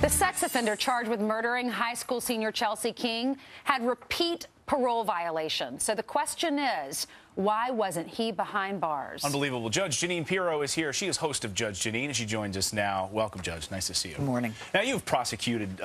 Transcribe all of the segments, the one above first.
The sex offender charged with murdering high school senior Chelsea King had repeat parole violations. So the question is, why wasn't he behind bars? Unbelievable. Judge Jeanine Pirro is here. She is host of Judge Jeanine, and she joins us now. Welcome, Judge. Nice to see you. Good morning. Now, you've prosecuted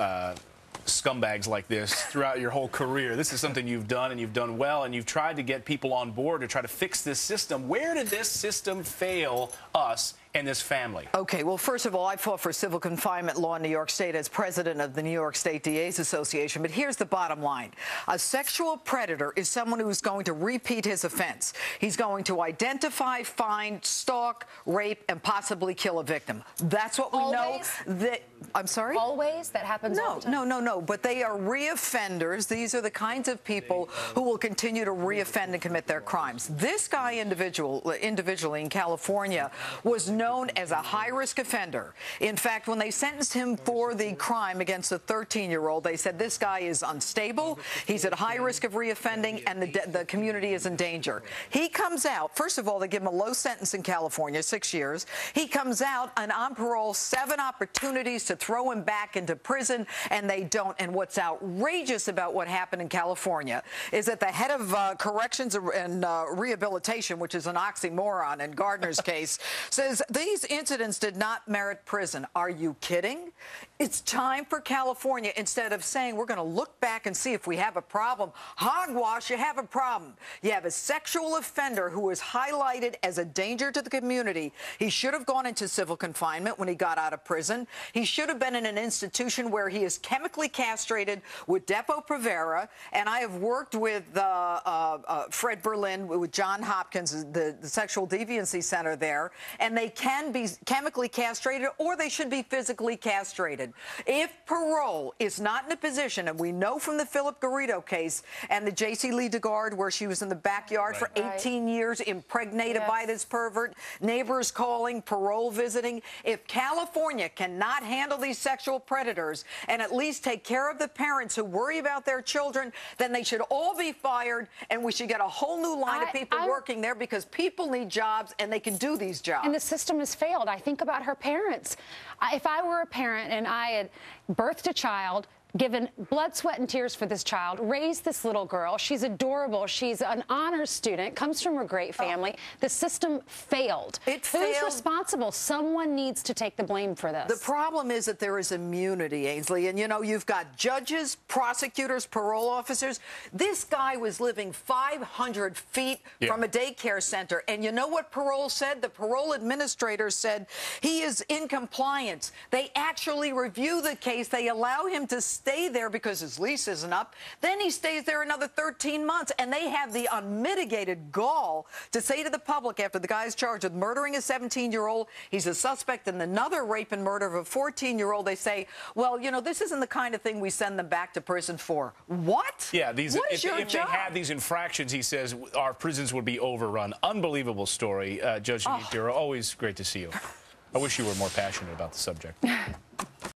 scumbags like this throughout your whole career. This is something you've done, and you've done well, and you've tried to get people on board to try to fix this system. Where did this system fail us and this family? Okay, well, first of all, I fought for civil confinement law in New York State as president of the New York State DA's Association. But here's the bottom line. A sexual predator is someone who's going to repeat his offense. He's going to identify, find, stalk, rape, and possibly kill a victim. That's what we Always? know. I'm sorry? Always? That happens all the time? No. But they are reoffenders. These are the kinds of people who will continue to reoffend and commit their crimes. This guy individually in California was known as a high-risk offender. In fact, when they sentenced him for the crime against a 13-year-old, they said this guy is unstable, he's at high risk of reoffending, and the community is in danger. He comes out, first of all, they give him a low sentence in California, 6 years. He comes out and on parole, 7 opportunities to throw him back into prison, and they don't. And what's outrageous about what happened in California is that the head of corrections and rehabilitation, which is an oxymoron in Gardner's case, says these incidents did not merit prison. Are you kidding? It's time for California, instead of saying we're going to look back and see if we have a problem. Hogwash, you have a problem. You have a sexual offender who is highlighted as a danger to the community. He should have gone into civil confinement when he got out of prison. He should have been in an institution where he is chemically castrated with Depo-Provera. And I have worked with Fred Berlin, with John Hopkins, the Sexual Deviancy Center there, and they can be chemically castrated or they should be physically castrated. If parole is not in a position, and we know from the Philip Garrido case and the J.C. Lee DeGard, where she was in the backyard for 18 years, impregnated by this pervert, neighbors calling, parole visiting. If California cannot handle these sexual predators and at least take care of the parents who worry about their children, then they should all be fired, and we should get a whole new line of people working there, because people need jobs and they can do these jobs. And the system has failed. I think about her parents. If I were a parent and I had birthed a child, given blood, sweat, and tears for this child, raised this little girl. She's adorable. She's an honors student, comes from a great family. The system failed. Who's responsible? Someone needs to take the blame for this. The problem is that there is immunity, Ainsley. And, you know, you've got judges, prosecutors, parole officers. This guy was living 500 feet from a daycare center. And you know what parole said? The parole administrator said he is in compliance. They actually review the case. They allow him to stay there because his lease isn't up. Then he stays there another 13 months, and they have the unmitigated gall to say to the public, after the guy's charged with murdering a 17-year-old, he's a suspect in another rape and murder of a 14-year-old, they say, well, you know, this isn't the kind of thing we send them back to prison for. What? Yeah, if they had these infractions, he says, our prisons would be overrun. Unbelievable story. Judge Jeanine Pirro, always great to see you. I wish you were more passionate about the subject.